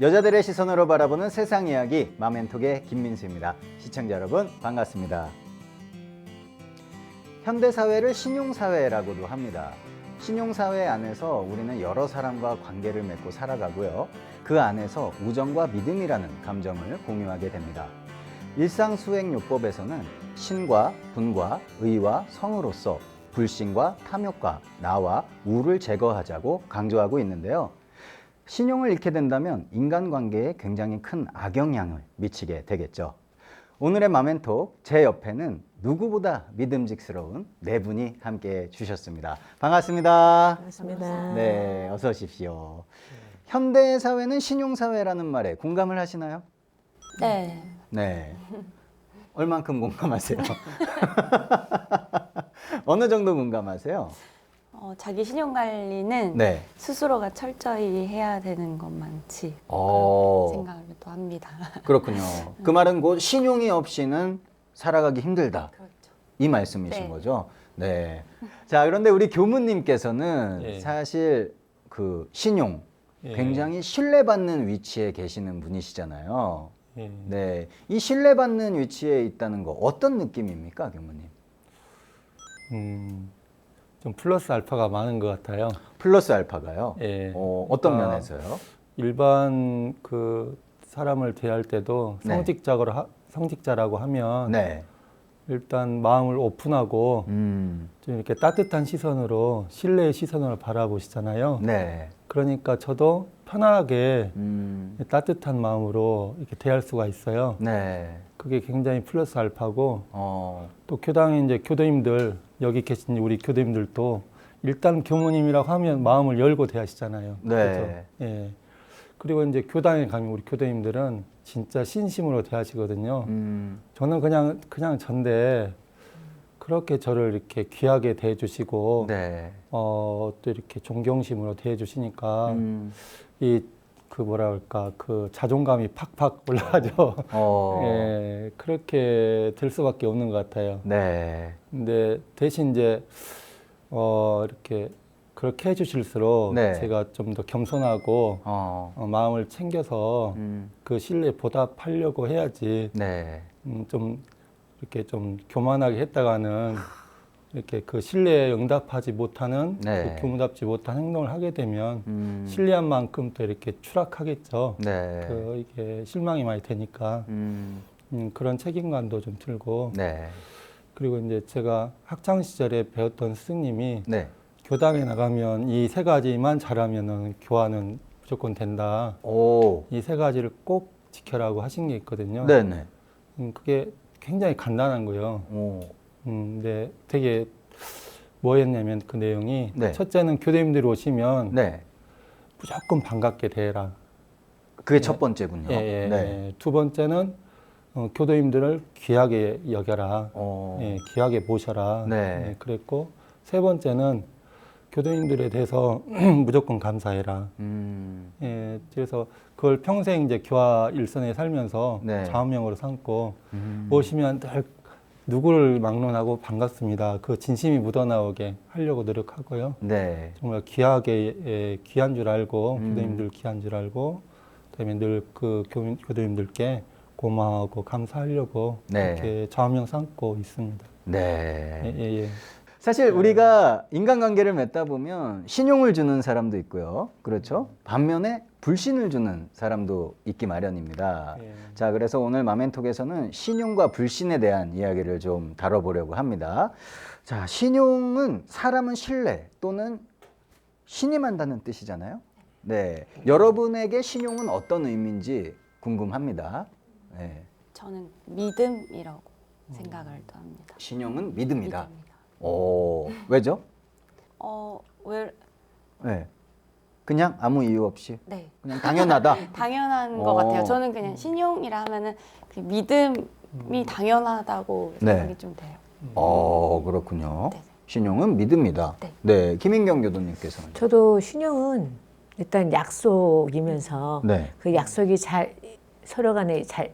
여자들의 시선으로 바라보는 세상 이야기 마멘톡의 김민수입니다. 시청자 여러분 반갑습니다. 현대사회를 신용사회라고도 합니다. 신용사회 안에서 우리는 여러 사람과 관계를 맺고 살아가고요. 그 안에서 우정과 믿음이라는 감정을 공유하게 됩니다. 일상수행요법에서는 신과 분과 의와 성으로서 불신과 탐욕과 나와 우를 제거하자고 강조하고 있는데요. 신용을 잃게 된다면 인간관계에 굉장히 큰 악영향을 미치게 되겠죠. 오늘의 마멘톡 제 옆에는 누구보다 믿음직스러운 네 분이 함께해 주셨습니다. 반갑습니다. 반갑습니다. 네, 어서 오십시오. 현대 사회는 신용 사회라는 말에 공감을 하시나요? 네. 네. 얼만큼 공감하세요? 어느 정도 공감하세요? 자기 신용 관리는 네. 스스로가 철저히 해야 되는 것만치 생각을 또 합니다. 그렇군요. 그 말은 곧 신용이 없이는 살아가기 힘들다. 그렇죠. 이 말씀이신 네. 거죠? 네. 자, 그런데 우리 교무님께서는 예. 사실 그 신용 예. 굉장히 신뢰받는 위치에 계시는 분이시잖아요. 예. 네. 이 신뢰받는 위치에 있다는 거 어떤 느낌입니까, 교무님? 좀 플러스 알파가 많은 것 같아요. 플러스 알파가요? 예. 어떤 그러니까 면에서요? 일반 그 사람을 대할 때도 네. 성직자라고 하면 네. 일단 마음을 오픈하고 좀 이렇게 따뜻한 시선으로 신뢰의 시선으로 바라보시잖아요. 네. 그러니까 저도 편하게 따뜻한 마음으로 이렇게 대할 수가 있어요. 네. 그게 굉장히 플러스 알파고 어, 또 교당에 이제 교도님들 여기 계신 우리 교도님들도 일단 교무님이라고 하면 마음을 열고 대하시잖아요. 네. 그렇죠? 예. 그리고 이제 교당에 가면 우리 교도님들은 진짜 신심으로 대하시거든요. 저는 그냥 전데 그렇게 저를 이렇게 귀하게 대해주시고 네. 또 이렇게 존경심으로 대해주시니까 이 그 뭐라 그럴까 그 자존감이 팍팍 올라가죠. 예, 그렇게 될 수밖에 없는 것 같아요. 네. 근데 대신 이제 이렇게 그렇게 해주실수록 네. 제가 좀 더 겸손하고 마음을 챙겨서 그 신뢰에 보답하려고 해야지 네. 좀 이렇게 좀 교만하게 했다가는 이렇게 그 신뢰에 응답하지 못하는 네. 그 교무답지 못한 행동을 하게 되면 신뢰한 만큼 또 이렇게 추락하겠죠. 네. 이게 실망이 많이 되니까 그런 책임감도 좀 들고 네. 그리고 이제 제가 학창 시절에 배웠던 스승님이 네. 교당에 나가면 이 세 가지만 잘하면은 교화는 무조건 된다. 오. 이 세 가지를 꼭 지켜라고 하신 게 있거든요. 네네. 그게 굉장히 간단한 거예요. 오. 근데 되게 뭐였냐면 그 내용이 네. 첫째는 교대님들이 오시면 네. 무조건 반갑게 대해라. 그게 첫 번째군요. 예, 예, 예. 두 번째는 교도님들을 귀하게 여겨라. 예, 귀하게 모셔라. 네. 예, 그랬고 세 번째는 교도님들에 대해서 무조건 감사해라. 예, 그래서 그걸 평생 이제 교화 일선에 살면서 네. 좌우명으로 삼고 오시면 늘 누구를 막론하고 반갑습니다. 그 진심이 묻어나오게 하려고 노력하고요. 네. 정말 귀하게 귀한 줄 알고 교도님들 귀한 줄 알고 그다음에 늘 그 교도님들께 고마워하고 감사하려고 네. 이렇게 좌우명 삼고 있습니다. 네. 예, 예, 예. 사실 우리가 인간관계를 맺다 보면 신용을 주는 사람도 있고요. 그렇죠? 반면에 불신을 주는 사람도 있기 마련입니다. 예. 자, 그래서 오늘 마멘톡에서는 신용과 불신에 대한 이야기를 좀 다뤄보려고 합니다. 자, 신용은 사람은 신뢰 또는 신임한다는 뜻이잖아요. 네. 여러분에게 신용은 어떤 의미인지 궁금합니다. 네. 저는 믿음이라고 생각을 또 합니다. 신용은 믿음이다. 믿음이다. 오, 왜죠? 왜? 네. 그냥 아무 이유 없이 네. 그냥 당연하다. 당연한 것 같아요. 저는 음. 그냥 신용이라 하면은 그 믿음이 당연하다고 네. 생각이 좀 돼요. 그렇군요. 네. 신용은 믿음이다. 네. 네, 김인경 교도님께서는. 저도 신용은 일단 약속이면서 네. 그 약속이 잘 서로 간에 잘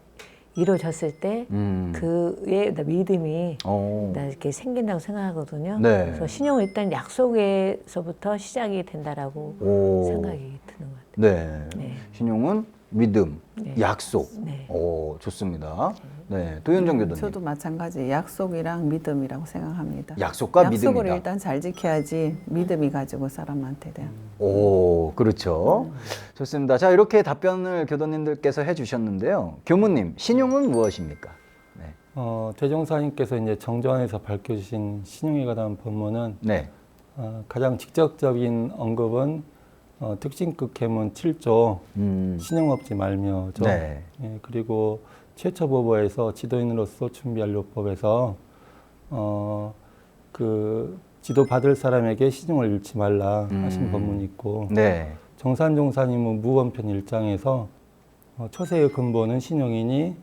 이루어졌을 때 그의 믿음이 나 이렇게 생긴다고 생각하거든요. 네. 그래서 신용은 일단 약속에서부터 시작이 된다라고 오. 생각이 드는 것 같아요. 네. 네. 신용은 믿음, 네. 약속. 네. 오, 좋습니다. 네, 도현정 교도님. 저도 마찬가지 약속이랑 믿음이라고 생각합니다. 약속과 약속을 믿음이다. 일단 잘 지켜야지 믿음이 가지고 사람한테 대한. 오, 그렇죠. 좋습니다. 자, 이렇게 답변을 교도님들께서 해주셨는데요. 교무님, 신용은 무엇입니까? 네. 대종사님께서 이제 정조안에서 밝혀주신 신용에 관한 본문은 네. 가장 직접적인 언급은 특징급 계문 7조 신용 없지 말며죠. 네. 예, 그리고 최초 보고에서 지도인으로서 준비할 요법에서 그 지도 받을 사람에게 신용을 잃지 말라 하신 본문이 있고 네. 정산종사님은 무원편 1장에서 초세의 근본은 신용이니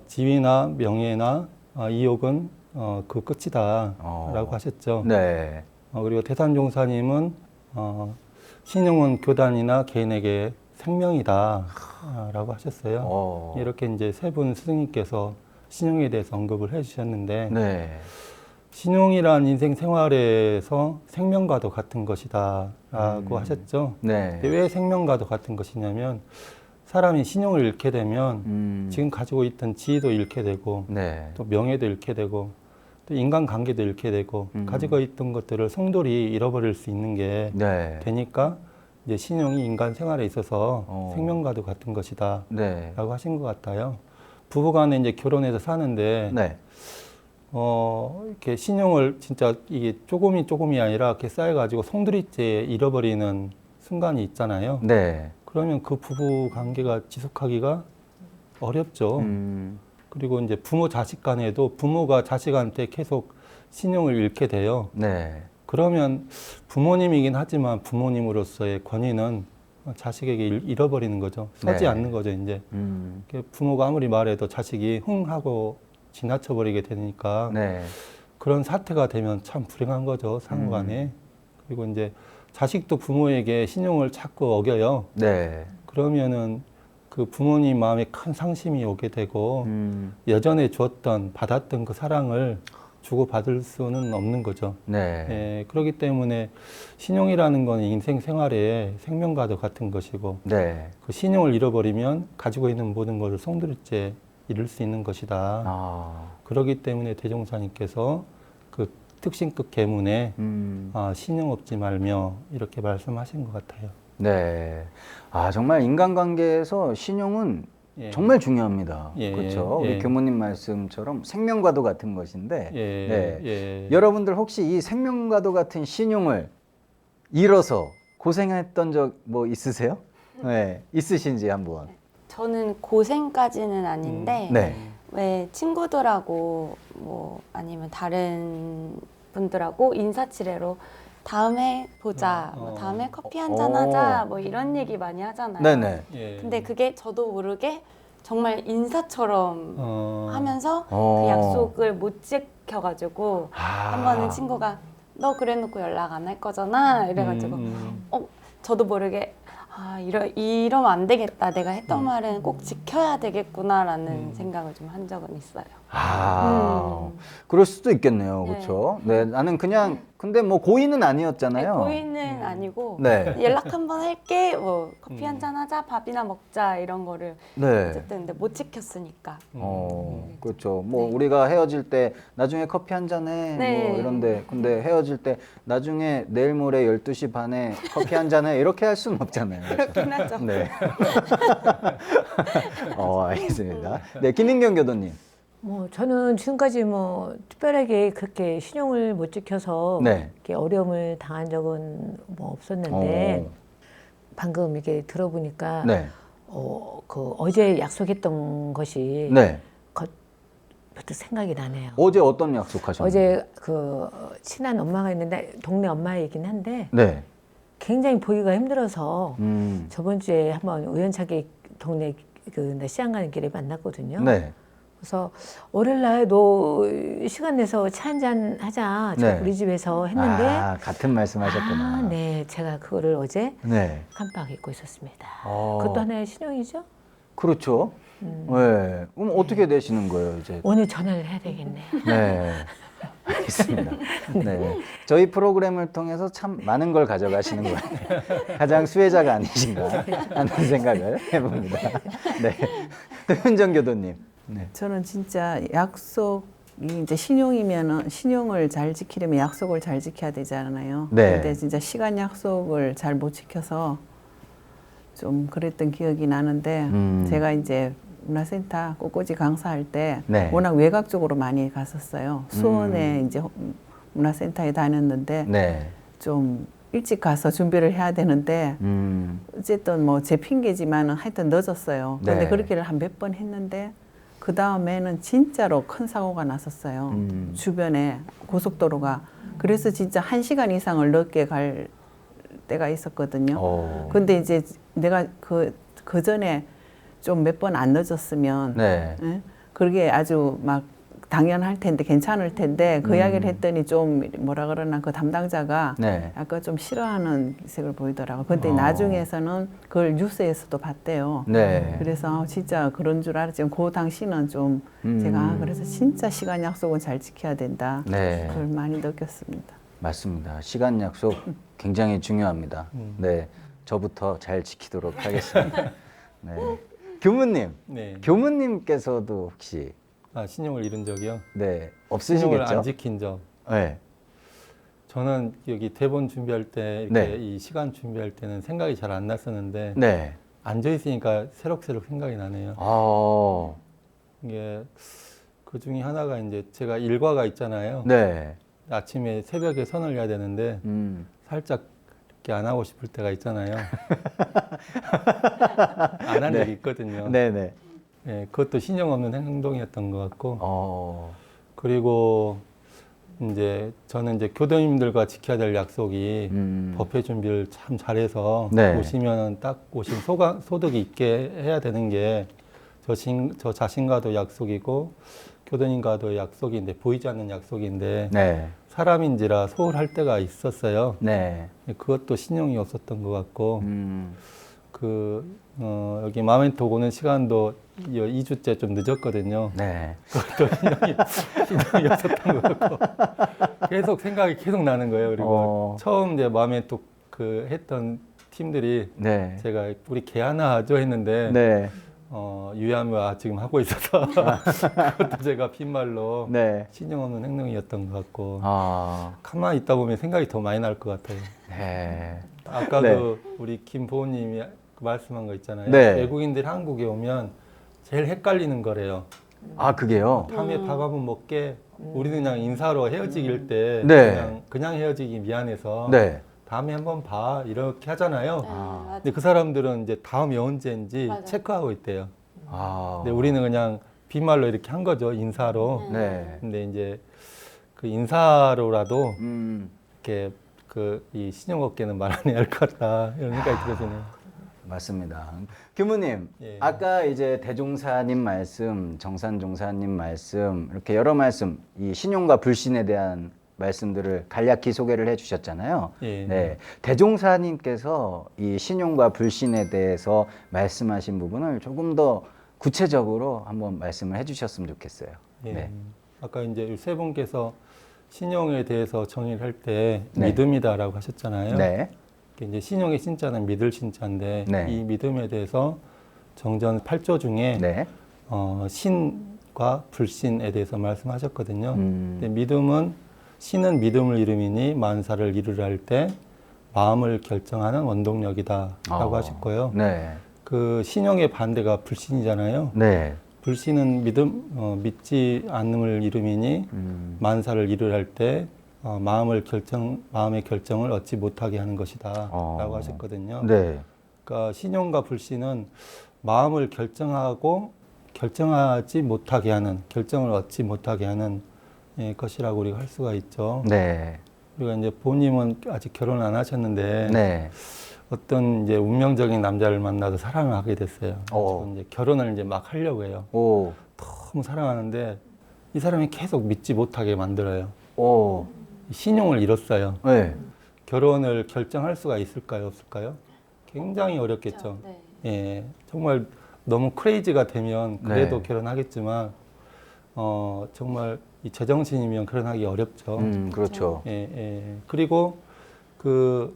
지위나 명예나 이욕은 그 끝이다 라고 하셨죠. 네. 그리고 대산종사님은 신용은 교단이나 개인에게 생명이다 라고 하셨어요. 이렇게 이제 세 분 스승님께서 신용에 대해서 언급을 해주셨는데 네. 신용이란 인생 생활에서 생명과도 같은 것이다 라고 하셨죠. 네. 근데 왜 생명과도 같은 것이냐면 사람이 신용을 잃게 되면 지금 가지고 있던 지위도 잃게 되고 네. 또 명예도 잃게 되고 또 인간관계도 잃게 되고 가지고 있던 것들을 송돌이 잃어버릴 수 있는 게 네. 되니까 이제 신용이 인간 생활에 있어서 생명과도 같은 것이다 네. 라고 하신 것 같아요. 부부간에 이제 결혼해서 사는데 네. 이렇게 신용을 진짜 이게 조금이 아니라 이렇게 쌓여가지고 송두리째 잃어버리는 순간이 있잖아요. 네. 그러면 그 부부 관계가 지속하기가 어렵죠. 그리고 이제 부모 자식 간에도 부모가 자식한테 계속 신용을 잃게 돼요. 네. 그러면 부모님이긴 하지만 부모님으로서의 권위는 자식에게 잃어버리는 거죠. 서지 네. 않는 거죠, 이제. 부모가 아무리 말해도 자식이 흥 하고 지나쳐버리게 되니까 네. 그런 사태가 되면 참 불행한 거죠, 상호간에. 그리고 이제 자식도 부모에게 신용을 자꾸 어겨요. 네. 그러면은 그 부모님 마음에 큰 상심이 오게 되고 예전에 주었던 받았던 그 사랑을 주고받을 수는 없는 거죠. 네. 예, 그렇기 때문에 신용이라는 건 인생 생활의 생명과도 같은 것이고 네. 그 신용을 잃어버리면 가지고 있는 모든 것을 송두리째 잃을 수 있는 것이다. 그렇기 때문에 대종사님께서 그 특신급 계문에 신용 없지 말며 이렇게 말씀하신 것 같아요. 네. 정말 인간관계에서 신용은 예. 정말 중요합니다. 예, 그렇죠. 예. 우리 교무님 말씀처럼 생명과도 같은 것인데, 예, 네. 예. 여러분들 혹시 이 생명과도 같은 신용을 잃어서 고생했던 적 뭐 있으세요? 네. 있으신지 한번. 저는 고생까지는 아닌데 네. 왜 친구들하고 뭐 아니면 다른 분들하고 인사치레로 다음에 보자, 뭐 다음에 커피 한잔 하자, 뭐 이런 얘기 많이 하잖아요. 네네. 예. 근데 그게 저도 모르게 정말 인사처럼 하면서 어. 그 약속을 못 지켜가지고 한 번은 친구가 너 그래놓고 연락 안 할 거잖아 이래가지고 저도 모르게 이러면 안 되겠다. 내가 했던 말은 꼭 지켜야 되겠구나라는 생각을 좀 한 적은 있어요. 그럴 수도 있겠네요. 네. 그렇죠. 네, 나는 그냥 근데 뭐 고의는 아니었잖아요. 고의는 아니고 네. 연락 한번 할게. 뭐 커피 한잔 하자, 밥이나 먹자 이런 거를 네. 어쨌든 근데 못 지켰으니까. 그렇죠. 뭐 네. 우리가 헤어질 때 나중에 커피 한 잔 해. 네. 뭐 이런데 근데 헤어질 때 나중에 내일 모레 12시 반에 커피 한 잔 해. 이렇게 할 수는 없잖아요. 그렇긴 하죠. 네. 알겠습니다. 네, 김인경 교도님. 뭐 저는 지금까지 뭐 특별하게 그렇게 신용을 못 지켜서 네. 이렇게 어려움을 당한 적은 뭐 없었는데 방금 이게 들어보니까 네. 그 어제 약속했던 것이 네. 부터 생각이 나네요. 어제 어떤 약속하셨나요? 어제 그 친한 엄마가 있는데 동네 엄마이긴 한데 네. 굉장히 보기가 힘들어서 저번 주에 한번 우연찮게 동네 그 시장 가는 길에 만났거든요. 네. 그래서 월요일 날 너 시간 내서 차 한잔 하자. 저 네. 우리 집에서 했는데 같은 말씀하셨구나. 네, 제가 그거를 어제 네. 깜빡 잊고 있었습니다. 어. 그것도 하나의 신용이죠. 그렇죠. 네. 그럼 어떻게 되시는 거예요, 이제? 오늘 전화를 해야 되겠네요. 네. 알겠습니다. 네. 저희 프로그램을 통해서 참 많은 걸 가져가시는 것 같아요. 가장 수혜자가 아니신가 하는 생각을 해봅니다. 네. 현정 교도님. 네. 저는 진짜 약속이 이제 신용이면은 신용을 잘 지키려면 약속을 잘 지켜야 되잖아요. 네. 근데 진짜 시간 약속을 잘 못 지켜서 좀 그랬던 기억이 나는데 제가 이제 문화센터 꽃꽂이 강사할 때 네. 워낙 외곽 쪽으로 많이 갔었어요. 수원에 이제 문화센터에 다녔는데 네. 좀 일찍 가서 준비를 해야 되는데 어쨌든 뭐 제 핑계지만은 하여튼 늦었어요. 근데 네. 그렇게를 한 몇 번 했는데 그 다음에는 진짜로 큰 사고가 났었어요. 주변에 고속도로가. 그래서 진짜 1시간 이상을 늦게 갈 때가 있었거든요. 근데 이제 내가 그 전에 좀 몇 번 안 늦었으면 네. 예? 그게 아주 막 당연할 텐데 괜찮을 텐데 그 이야기를 했더니 좀 뭐라 그러나 그 담당자가 네. 약간 좀 싫어하는 기색을 보이더라고요. 근데 나중에서는 그걸 뉴스에서도 봤대요. 네. 그래서 진짜 그런 줄 알았지만 그 당시는 좀 제가 그래서 진짜 시간 약속은 잘 지켜야 된다. 네. 그걸 많이 느꼈습니다. 맞습니다. 시간 약속 굉장히 중요합니다. 네. 저부터 잘 지키도록 하겠습니다. 네. 교무님. 네. 교무님께서도 혹시 신용을 잃은 적이요? 네, 신용을 없으시겠죠? 안 지킨 적. 네. 저는 여기 대본 준비할 때 이렇게 네. 이 시간 준비할 때는 생각이 잘 안 났었는데 네. 앉아 있으니까 새록새록 생각이 나네요. 아. 이게 그 중에 하나가 이제 제가 일과가 있잖아요. 네. 아침에 새벽에 선을 해야 되는데 살짝 이렇게 안 하고 싶을 때가 있잖아요. 안 한 네. 적이 있거든요. 네네. 예, 그것도 신용 없는 행동이었던 것 같고 어. 그리고 이제 저는 이제 교도님들과 지켜야 될 약속이 법회 준비를 참 잘해서 네. 오시면은 딱 오신 소득이 있게 해야 되는 게 저 자신과도 약속이고 교도님과도 약속인데 보이지 않는 약속인데 네. 사람인지라 소홀할 때가 있었어요. 네. 그것도 신용이 없었던 것 같고 여기 마멘토 오는 시간도 2주째 좀 늦었거든요. 네. 그것도 신용이 없었던 것 같고 계속 생각이 계속 나는 거예요. 그리고 처음 이제 마멘토 그 했던 팀들이 네. 제가 우리 개 하나 하죠 했는데 네. 유야무야 지금 하고 있어서 그것도 제가 빈말로 네. 신용 없는 행동이었던 것 같고 아. 가만히 있다 보면 생각이 더 많이 날 것 같아요. 네. 아까 네. 그 우리 김보호님이 말씀한 거 있잖아요. 네. 외국인들이 한국에 오면 제일 헷갈리는 거래요. 아, 그게요? 다음에 밥 한번 먹게. 우리는 그냥 인사로 헤어지길 때 네. 그냥 헤어지기 미안해서 네. 다음에 한번 봐 이렇게 하잖아요. 맞아. 근데 그 사람들은 이제 다음이 언제인지 맞아요. 체크하고 있대요. 아. 근데 우리는 그냥 빈말로 이렇게 한 거죠, 인사로. 네. 근데 이제 그 인사로라도 이렇게 이 신용업계는 말 안 해야 할 것 같다 이런 생각이 들어지네요. 맞습니다. 교무님, 예. 아까 이제 대종사님 말씀, 정산종사님 말씀, 이렇게 여러 말씀, 이 신용과 불신에 대한 말씀들을 간략히 소개를 해주셨잖아요. 예. 네, 대종사님께서 이 신용과 불신에 대해서 말씀하신 부분을 조금 더 구체적으로 한번 말씀을 해주셨으면 좋겠어요. 예. 네. 아까 이제 세 분께서 신용에 대해서 정의를 할 때 네. 믿음이다라고 하셨잖아요. 네. 이제 신용의 신자는 믿을 신자인데 네. 이 믿음에 대해서 정전 8조 중에 네. 신과 불신에 대해서 말씀하셨거든요. 음. 근데 믿음은 신은 믿음을 이름이니 만사를 이루려 할 때 마음을 결정하는 원동력이다라고 하셨고요. 네. 그 신용의 반대가 불신이잖아요. 네. 불신은 믿지 않음을 이름이니 만사를 이루려 할 때 마음의 결정을 얻지 못하게 하는 것이다라고 하셨거든요. 네. 그러니까 신용과 불신은 마음을 결정하지 못하게 하는, 결정을 얻지 못하게 하는 것이라고 우리가 할 수가 있죠. 네. 우리가 이제 부모님은 아직 결혼 안 하셨는데 네. 어떤 이제 운명적인 남자를 만나서 사랑을 하게 됐어요. 그래서 이제 결혼을 이제 막 하려고 해요. 오. 너무 사랑하는데 이 사람이 계속 믿지 못하게 만들어요. 오. 신용을 잃었어요. 네. 결혼을 결정할 수가 있을까요, 없을까요? 굉장히 어렵겠죠. 네. 예, 정말 너무 크레이지가 되면 그래도 네. 결혼하겠지만 정말 이 제정신이면 결혼하기 어렵죠. 그렇죠. 예, 예. 그리고 그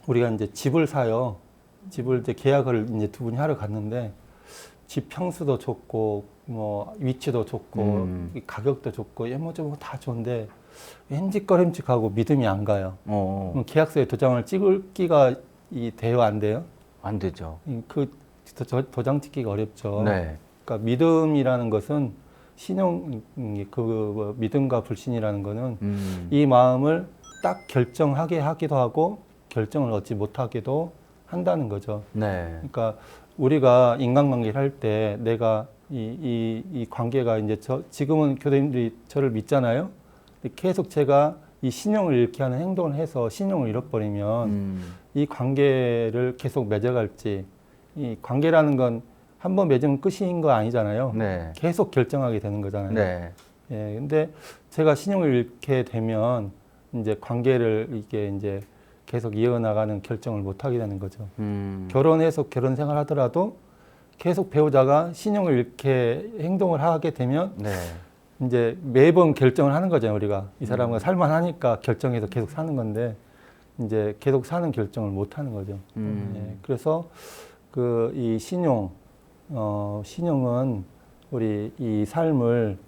우리가 이제 집을 사요. 집을 이제 계약을 이제 두 분이 하러 갔는데 집 평수도 좋고 뭐 위치도 좋고 이 가격도 좋고 예모저모 다 좋은데 햄직거림직하고 믿음이 안 가요. 그럼 계약서에 도장을 찍을 기가 돼요, 안 돼요? 안 되죠. 그 도장 찍기가 어렵죠. 네. 그러니까 믿음이라는 것은 신용 그 믿음과 불신이라는 거는 이 마음을 딱 결정하게 하기도 하고 결정을 얻지 못하기도 한다는 거죠. 네. 그러니까 우리가 인간관계를 할 때 내가 이 관계가 이제 지금은 교수님들이 저를 믿잖아요. 근데 계속 제가 이 신용을 잃게 하는 행동을 해서 신용을 잃어버리면 이 관계를 계속 맺어갈지 이 관계라는 건 한 번 맺으면 끝인 거 아니잖아요. 네. 계속 결정하게 되는 거잖아요. 네. 예, 근데 제가 신용을 잃게 되면 이제 관계를 이게 이제 계속 이어나가는 결정을 못 하게 되는 거죠. 결혼해서 결혼 생활 하더라도 계속 배우자가 신용을 잃게 행동을 하게 되면 네. 이제 매번 결정을 하는 거잖아요. 우리가 이 사람과 살만하니까 결정해서 계속 사는 건데 이제 계속 사는 결정을 못 하는 거죠. 예, 그래서 그 이 신용은 우리 이 삶을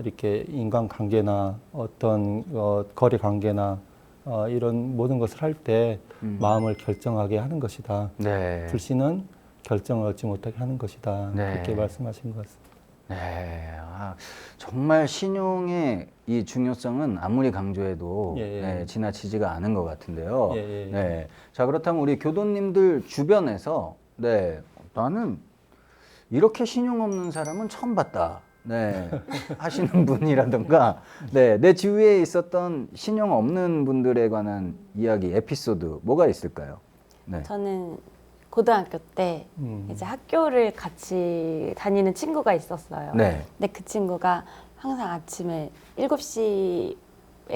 이렇게 인간 관계나 어떤 거래 관계나 이런 모든 것을 할 때 마음을 결정하게 하는 것이다. 네. 불신은 결정을 얻지 못하게 하는 것이다. 네. 그렇게 말씀하신 것 같습니다. 네. 정말 신용의 이 중요성은 아무리 강조해도 예, 예. 네, 지나치지가 않은 것 같은데요. 예, 예, 예. 네. 자, 그렇다면 우리 교도님들 주변에서 네, 나는 이렇게 신용 없는 사람은 처음 봤다. 네. 하시는 분이라든가, 네. 내 주위에 있었던 신용 없는 분들에 관한 이야기, 에피소드, 뭐가 있을까요? 네. 저는 고등학교 때 이제 학교를 같이 다니는 친구가 있었어요. 네. 근데 그 친구가 항상 아침에 7시에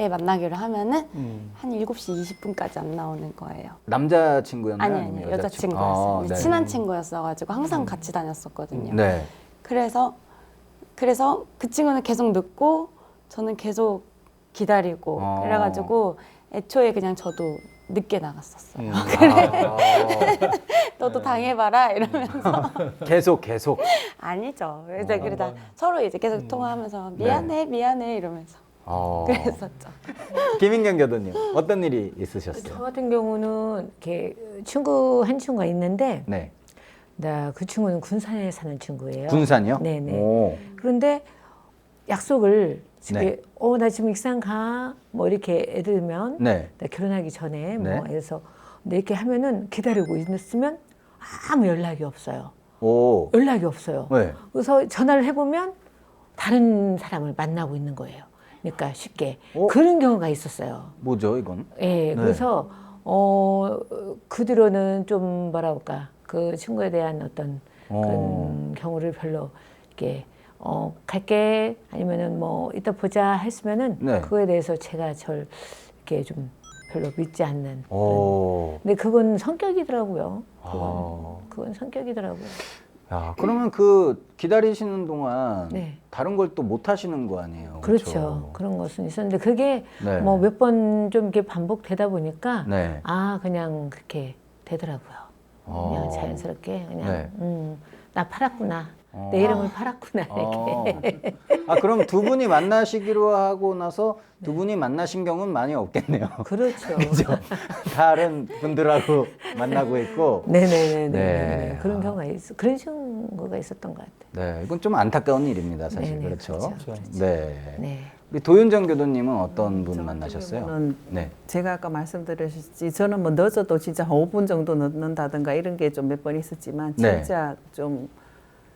만나기로 하면은 한 7시 20분까지 안 나오는 거예요. 남자친구였나요? 아니, 아니면 여자친구였어요. 근데 네. 친한 친구였어가지고 항상 같이 다녔었거든요. 네. 그래서 그 친구는 계속 늦고 저는 계속 기다리고 그래가지고 애초에 그냥 저도 늦게 나갔었어요. 너도 당해봐라 이러면서 계속. 아니죠. 그러다 서로 이제 계속 통화하면서 미안해 이러면서 그랬었죠. 김인경 교도님, 어떤 일이 저 있으셨어요? 같은 경우는 이렇게 한 친구가 있는데 네. 나 그 친구는 군산에 사는 친구예요. 군산이요? 네네. 오. 그런데 약속을 네. 나 지금 익산 가 뭐 이렇게 애들면 네. 나 결혼하기 전에 네. 뭐 해서 이렇게 하면은 기다리고 있으면 아무 연락이 없어요. 오. 연락이 없어요. 네. 그래서 전화를 해보면 다른 사람을 만나고 있는 거예요. 그러니까 쉽게 그런 경우가 있었어요. 뭐죠, 이건? 예, 네. 그래서 그 뒤로는 좀 뭐라 할까 그 친구에 대한 어떤 그런 경우를 별로 이렇게 갈게 아니면은 뭐 이따 보자 했으면은 네. 그거에 대해서 제가 절 이렇게 좀 별로 믿지 않는. 오. 근데 그건 성격이더라고요. 아. 그건 성격이더라고요. 야, 그러면 그 기다리시는 동안 네. 다른 걸 또 못 하시는 거 아니에요? 그렇죠. 그런 것은 있었는데 그게 네. 뭐 몇 번 좀 이렇게 반복되다 보니까 네. 그냥 그렇게 되더라고요. 그냥 자연스럽게 그냥 네. 나 팔았구나. 내 이름을 팔았구나. 이렇게. 그럼 두 분이 만나시기로 하고 나서 두 분이 만나신 경우는 많이 없겠네요. 그렇죠. 그죠? 다른 분들하고 만나고 있고. 네네네. 네. 그런 경우가 그런 친구가 있었던 것 같아요. 네, 이건 좀 안타까운 일입니다, 사실. 네네, 그렇죠. 그렇죠. 네. 네. 우리 도윤정 교도님은 어떤 분 만나셨어요? 저는 네. 제가 아까 말씀드렸지 저는 뭐 늦어도 진짜 한 5분 정도 늦는다든가 이런 게 좀 몇 번 있었지만 네. 진짜 좀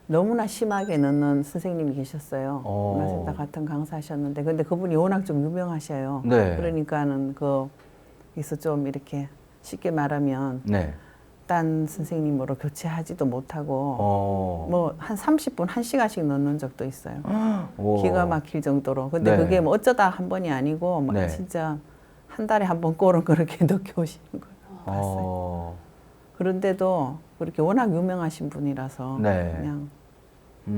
너무나 심하게 늦는 선생님이 계셨어요. 오. 문화센터 같은 강사하셨는데 근데 그분이 워낙 좀 유명하셔요. 네. 그러니까는 그래서 좀 이렇게 쉽게 말하면 네. 딴 선생님으로 교체하지도 못하고 뭐 한 30분, 1시간씩 넣는 적도 있어요. 오. 기가 막힐 정도로. 근데 네. 그게 뭐 어쩌다 한 번이 아니고 막 네. 진짜 한 달에 한 번 꼴은 그렇게 늦게 오시는 걸 봤어요. 그런데도 그렇게 워낙 유명하신 분이라서 네. 그냥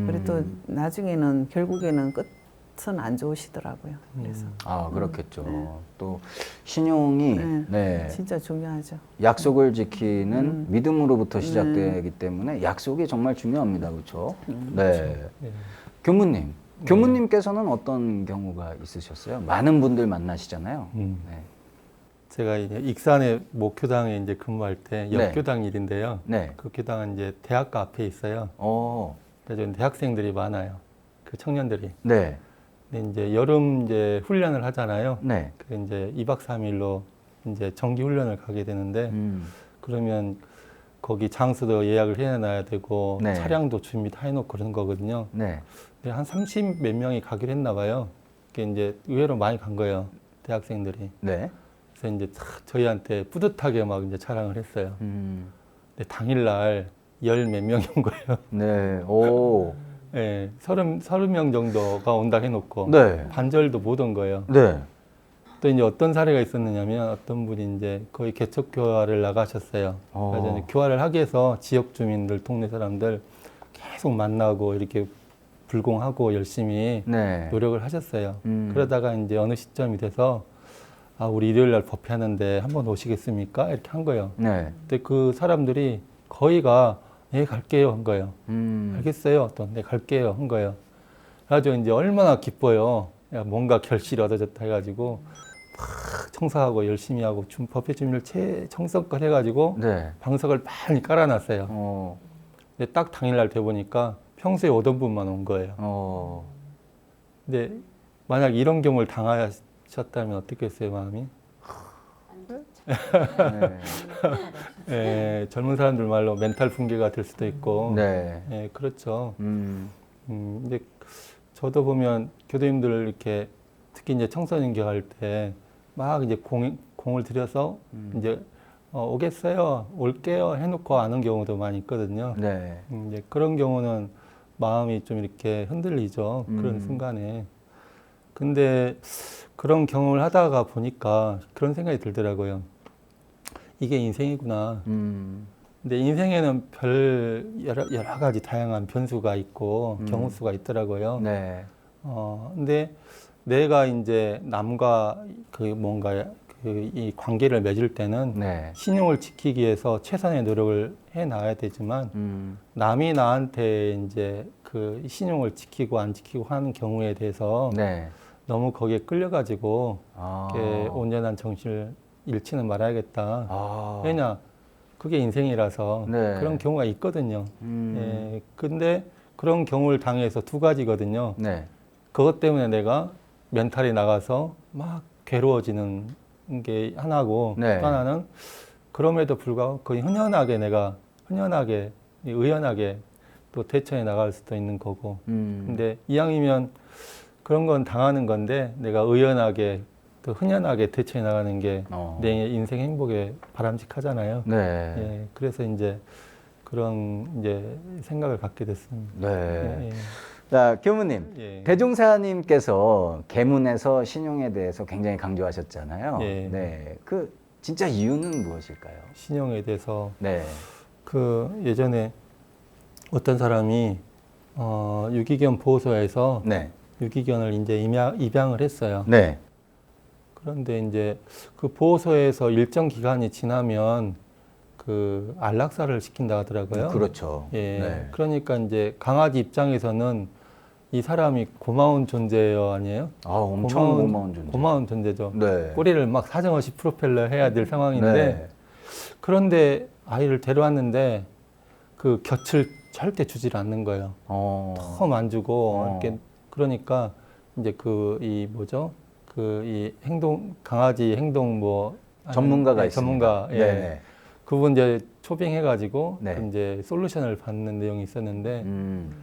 그래도 나중에는 결국에는 맛은 안 좋으시더라고요. 그래서 아, 그렇겠죠. 또 신용이 네. 진짜 중요하죠. 약속을 지키는 믿음으로부터 시작되기 때문에 약속이 정말 중요합니다. 그렇죠? 네. 예. 교무님께서는 어떤 경우가 있으셨어요? 많은 분들 만나시잖아요. 네. 제가 이제 익산의 목교당에 이제 근무할 때 네. 옆교당 일인데요. 네. 그 교당은 이제 대학가 앞에 있어요. 어. 그래서 대학생들이 많아요. 그 청년들이. 네. 근데 이제 여름 이제 훈련을 하잖아요. 네. 그 이제 2박 3일로 이제 정기 훈련을 가게 되는데 그러면 거기 장소도 예약을 해놔야 되고 네. 차량도 준비 다 해놓고 그런 거거든요. 네. 근데 한 30 몇 명이 가기로 했나 봐요. 그게 이제 의외로 많이 간 거예요. 대학생들이. 네. 그래서 이제 저희한테 뿌듯하게 막 이제 자랑을 했어요. 근데 당일날 10 몇 명이 온 거예요. 네. 오. 예, 30명 정도가 온다 해놓고 네. 반절도 못 온 거예요. 네. 또 이제 어떤 사례가 있었느냐면 어떤 분이 이제 거의 개척 교화를 나가셨어요. 어. 그래서 이제 교화를 하기 위해서 지역 주민들, 동네 사람들 계속 만나고 이렇게 불공하고 열심히 네. 노력을 하셨어요. 그러다가 이제 어느 시점이 돼서 아, 우리 일요일 날 법회하는데 한번 오시겠습니까? 이렇게 한 거예요. 네. 근데 그 사람들이 거의가 네, 갈게요 한 거예요. 알겠어요. 또 네, 갈게요 한 거예요. 그래가지고 이제 얼마나 기뻐요. 야, 뭔가 결실이 얻어졌다 해가지고 막 청소하고 열심히 하고 법회 준비를 최정성껏 해가지고 네. 방석을 많이 깔아놨어요. 어. 근데 딱 당일날 돼 보니까 평소에 오던 분만 온 거예요. 어. 근데 만약 이런 경우를 당하셨다면 어떻겠어요, 마음이? 네. 예, 젊은 사람들 말로 멘탈 붕괴가 될 수도 있고. 네. 예, 그렇죠. 근데 저도 보면 교도님들 이렇게 특히 이제 청소년 교할 때 막 이제 공을 들여서 이제 오겠어요, 올게요 해놓고 안 온 경우도 많이 있거든요. 네. 이제 그런 경우는 마음이 좀 이렇게 흔들리죠. 그런 순간에. 근데 그런 경험을 하다가 보니까 그런 생각이 들더라고요. 이게 인생이구나. 근데 인생에는 여러 가지 다양한 변수가 있고 경우 수가 있더라고요. 네. 근데 내가 이제 남과 그 뭔가 이 관계를 맺을 때는 네. 신용을 지키기 위해서 최선의 노력을 해 나가야 되지만 남이 나한테 이제 그 신용을 지키고 안 지키고 하는 경우에 대해서 네. 너무 거기에 끌려가지고 아. 이렇게 온전한 정신을 잃지는 말아야겠다. 아. 왜냐? 그게 인생이라서 네. 그런 경우가 있거든요. 예, 근데 그런 경우를 당해서 두 가지거든요. 네. 그것 때문에 내가 멘탈이 나가서 막 괴로워지는 게 하나고 네. 또 하나는 그럼에도 불구하고 거의 의연하게 또 대처해 나갈 수도 있는 거고. 근데 이왕이면 그런 건 당하는 건데 내가 의연하게 또 흔연하게 대처해 나가는 게 내 인생 행복에 바람직하잖아요. 네. 예, 그래서 이제 그런 이제 생각을 갖게 됐습니다. 네. 예, 예. 자, 교무님. 예. 대종사님께서 계문에서 신용에 대해서 굉장히 강조하셨잖아요. 예. 네. 그 진짜 이유는 무엇일까요? 신용에 대해서 네. 그 예전에 어떤 사람이 유기견 보호소에서 네. 유기견을 이제 입양을 했어요. 네. 그런데 이제 그 보호소에서 일정 기간이 지나면 그 안락사를 시킨다 하더라고요. 그렇죠. 예. 네. 그러니까 이제 강아지 입장에서는 이 사람이 고마운 존재예요, 아니에요? 아, 엄청 고마운 존재. 고마운 존재죠. 네. 꼬리를 막 사정없이 프로펠러 해야 될 상황인데 네. 그런데 아이를 데려왔는데 그 곁을 절대 주질 않는 거예요. 더 만지고 이렇게 그러니까 이제 그 이 뭐죠? 그 이 강아지 행동 뭐 전문가가 예, 있습니다. 전문가 예. 네. 그분 이제 초빙해가지고 네. 그 이제 솔루션을 받는 내용이 있었는데 음.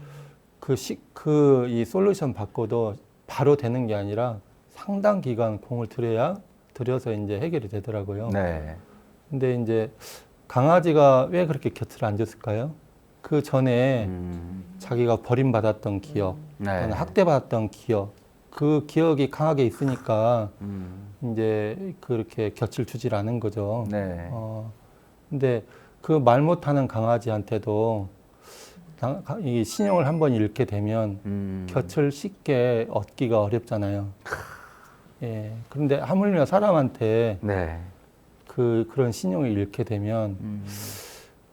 이 솔루션 받고도 바로 되는 게 아니라 상당 기간 공을 들여서 이제 해결이 되더라고요. 네. 근데 이제 강아지가 왜 그렇게 곁을 안 줬을까요? 그 전에 자기가 버림받았던 기억, 네. 또는 학대받았던 기억, 그 기억이 강하게 있으니까 이제 그렇게 곁을 주질 않은 거죠. 네. 근데 그 말 못하는 강아지한테도 이 신용을 한번 잃게 되면 곁을 쉽게 얻기가 어렵잖아요. 예. 그런데 하물며 사람한테 네. 그런 신용을 잃게 되면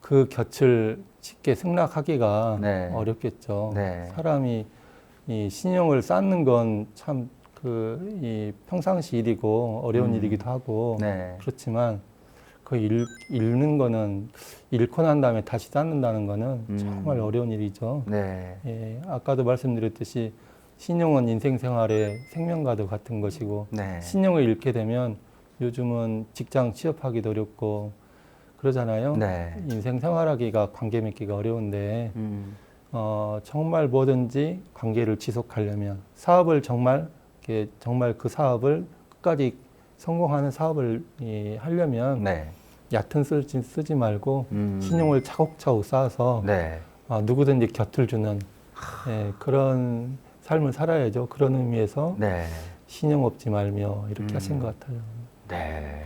그 곁을 쉽게 승낙하기가 네. 어렵겠죠. 네. 사람이 이 신용을 쌓는 건 참 이 평상시 일이고 어려운 일이기도 하고 네. 그렇지만 그 잃는 거는 잃고 난 다음에 다시 쌓는다는 거는 정말 어려운 일이죠. 네. 예, 아까도 말씀드렸듯이 신용은 인생 생활의 생명과도 같은 것이고 네. 신용을 잃게 되면 요즘은 직장 취업하기도 어렵고 그러잖아요. 네. 인생 생활하기가 관계 맺기가 어려운데 정말 뭐든지 관계를 지속하려면 사업을 정말 그 사업을 끝까지 성공하는 사업을 하려면 네. 얕은 쓰지 말고 신용을 차곡차곡 쌓아서 네. 누구든지 곁을 주는 그런 삶을 살아야죠. 그런 의미에서 네. 신용 없지 말며 이렇게 하신 것 같아요. 네.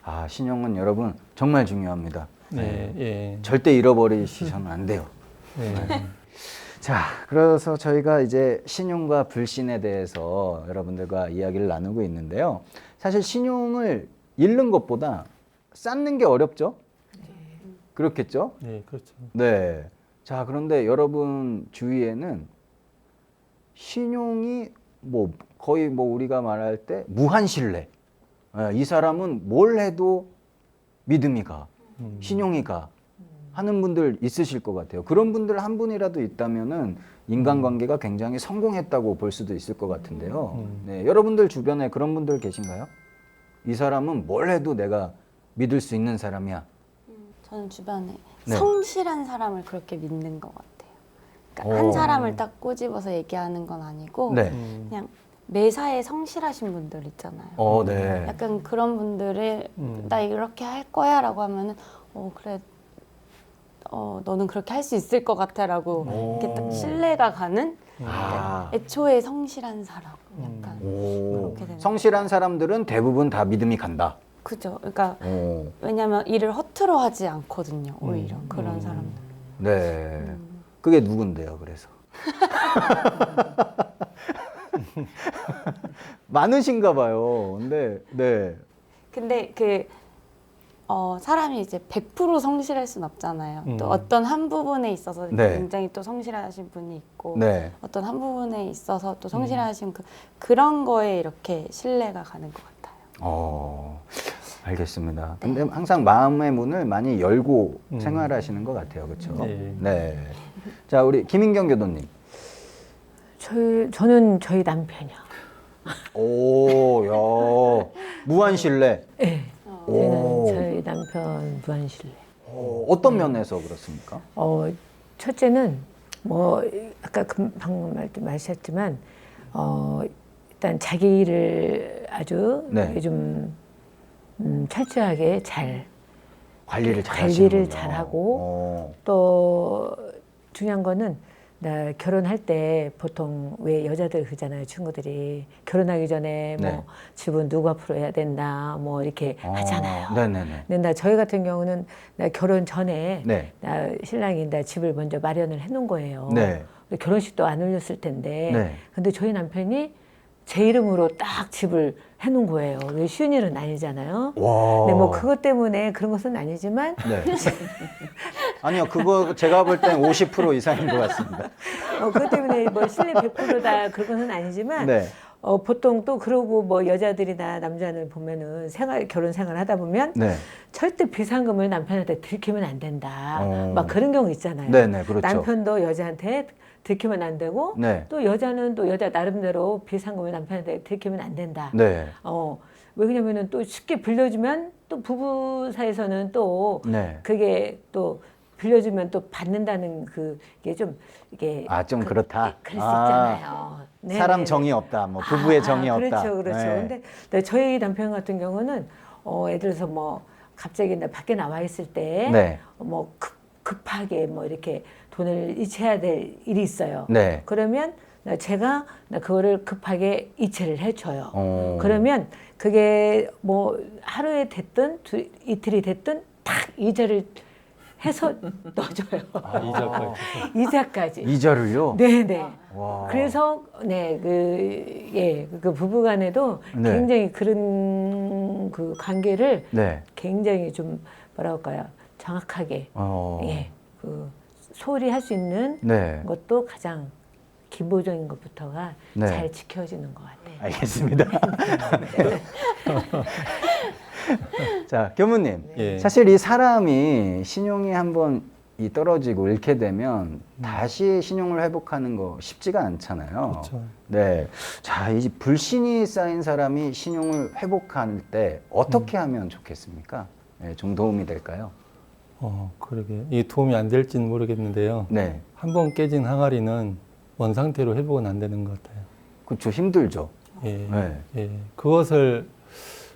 아, 신용은 여러분 정말 중요합니다. 네, 예. 절대 잃어버리시면 안 돼요. 네. 자, 그래서 저희가 이제 신용과 불신에 대해서 여러분들과 이야기를 나누고 있는데요. 사실 신용을 잃는 것보다 쌓는 게 어렵죠? 그렇겠죠? 네, 그렇죠. 네. 자, 그런데 여러분 주위에는 신용이 뭐 거의 뭐 우리가 말할 때 무한신뢰. 이 사람은 뭘 해도 믿음이 가, 신용이 가 하는 분들 있으실 것 같아요. 그런 분들 한 분이라도 있다면은 인간관계가 굉장히 성공했다고 볼 수도 있을 것 같은데요. 네, 여러분들 주변에 그런 분들 계신가요? 이 사람은 뭘 해도 내가 믿을 수 있는 사람이야. 저는 주변에 네. 성실한 사람을 그렇게 믿는 것 같아요. 그러니까 한 사람을 딱 꼬집어서 얘기하는 건 아니고 네. 그냥 매사에 성실하신 분들 있잖아요. 네. 약간 그런 분들을 나 이렇게 할 거야 라고 하면은 그래 너는 그렇게 할 수 있을 것 같아 라고 이렇게 딱 신뢰가 가는 아. 애초에 성실한 사람 약간 오. 그렇게 되는 성실한 사람들은 대부분 다 믿음이 간다. 그죠. 그러니까 오. 왜냐면 일을 허투루 하지 않거든요. 오히려 그런 사람들. 네. 그게 누군데요, 그래서? 많으신가 봐요. 근데, 네. 근데 사람이 이제 100% 성실할 순 없잖아요. 또 어떤 한 부분에 있어서 네. 굉장히 또 성실하신 분이 있고 네. 어떤 한 부분에 있어서 또 성실하신 그런 거에 이렇게 신뢰가 가는 것 같아요. 알겠습니다. 근데 항상 마음의 문을 많이 열고 생활하시는 것 같아요. 그렇죠? 네. 네. 자, 우리 김인경 교도님. 저는 저희 남편이요. 오, 야. 무한신뢰. 네. 오. 저는 저희 남편 무한신뢰. 어떤 면에서 그렇습니까? 첫째는 뭐 아까 방금 말씀하셨지만 일단 자기 일을 아주 네. 요즘 철저하게 잘 관리를 관리를 잘하고 또 중요한 거는 나 결혼할 때 보통 왜 여자들 그러잖아요. 친구들이 결혼하기 전에 네. 뭐 집은 누가 풀어야 된다 뭐 이렇게 하잖아요. 네네네. 근데 저희 같은 경우는 나 결혼 전에 네. 나 신랑이 나 집을 먼저 마련을 해놓은 거예요. 네. 결혼식도 안 올렸을 텐데 네. 근데 저희 남편이 제 이름으로 딱 집을 해놓은 거예요. 왜 쉬운 일은 아니잖아요. 와. 근데 뭐 그것 때문에 그런 것은 아니지만 네. 아니요, 그거 제가 볼 땐 50% 이상인 것 같습니다. 그것 때문에 뭐 신뢰 100%다 그런 것은 아니지만 네. 보통 또 그러고 뭐 여자들이나 남자들 보면은 결혼 생활 하다 보면 네. 절대 비상금을 남편한테 들키면 안 된다. 어. 막 그런 경우 있잖아요. 네네, 그렇죠. 남편도 여자한테 들키면 안 되고 네. 또 여자는 또 여자 나름대로 비상금을 남편한테 들키면 안 된다. 네. 왜냐면은 또 쉽게 빌려주면 또 부부 사이에서는 또 네. 그게 또 빌려주면 또 받는다는 그게 좀 이게 좀 그렇다. 그럴 수 있잖아요. 네네네. 사람 정이 없다. 뭐 부부의 정이 없다. 그렇죠, 그렇죠. 네. 근데 저희 남편 같은 경우는 예를 들어서 뭐 갑자기 나 밖에 나와 있을 때 네. 뭐 급하게 뭐 이렇게 돈을 이체해야 될 일이 있어요. 네. 그러면 제가 그거를 급하게 이체를 해줘요. 오. 그러면 그게 뭐 하루에 됐든 이틀이 됐든 딱 이자를 해서 넣어줘요. 아, 이자까지. 이자까지. 이자를요? 네네. 와. 그래서 그 부부간에도 네. 굉장히 그런 그 관계를 네. 굉장히 좀 뭐랄까요 정확하게 그 소홀히 할 수 있는 네. 것도 가장 기본적인 것부터가 네. 잘 지켜지는 것 같아요. 알겠습니다. 자, 교무님. 예. 사실 이 사람이 신용이 한번 이 떨어지고 잃게 되면 다시 신용을 회복하는 거 쉽지가 않잖아요. 그렇죠. 네. 자, 이 불신이 쌓인 사람이 신용을 회복할 때 어떻게 하면 좋겠습니까? 네, 좀 도움이 될까요? 그러게. 이 도움이 안 될지는 모르겠는데요. 네. 한 번 깨진 항아리는 원 상태로 회복은 안 되는 것 같아요. 그렇죠. 힘들죠. 예. 네. 예. 그것을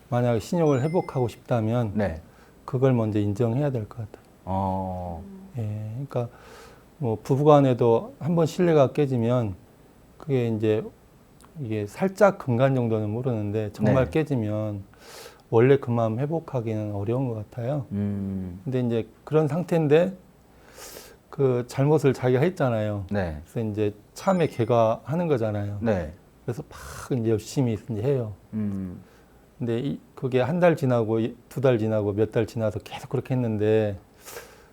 만약 신용을 회복하고 싶다면 네. 그걸 먼저 인정해야 될 것 같아요. 예. 그러니까 뭐 부부간에도 한 번 신뢰가 깨지면 그게 이제 이게 살짝 금간 정도는 모르는데 정말 네. 깨지면 원래 그 마음 회복하기는 어려운 것 같아요. 근데 이제 그런 상태인데 그 잘못을 자기가 했잖아요. 네. 그래서 이제 참에 개가하는 거잖아요. 네. 그래서 막 이제 열심히 이제 해요. 음. 근데 그게 한 달 지나고 2달 지나고 몇 달 지나서 계속 그렇게 했는데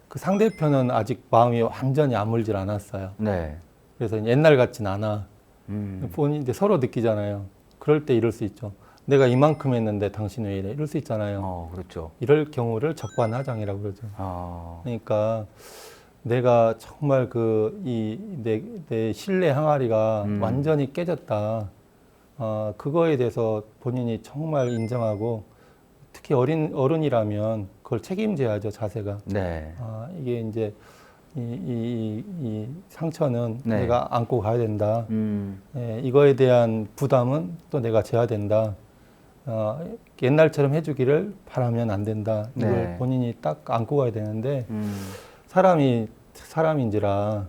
그 상대편은 아직 마음이 완전히 아물질 않았어요. 네. 그래서 옛날 같진 않아. 본인 이제 서로 느끼잖아요. 그럴 때 이럴 수 있죠. 내가 이만큼 했는데 당신 왜 이래? 이럴 수 있잖아요. 그렇죠. 이럴 경우를 적반하장이라고 그러죠. 그러니까 내가 정말 내 신뢰 항아리가 완전히 깨졌다. 그거에 대해서 본인이 정말 인정하고 특히 어른이라면 그걸 책임져야죠, 자세가. 네. 이게 이제 이 상처는 네. 내가 안고 가야 된다. 이거에 대한 부담은 또 내가 져야 된다. 옛날처럼 해주기를 바라면 안 된다. 이걸 네. 본인이 딱 안고 가야 되는데 사람인지라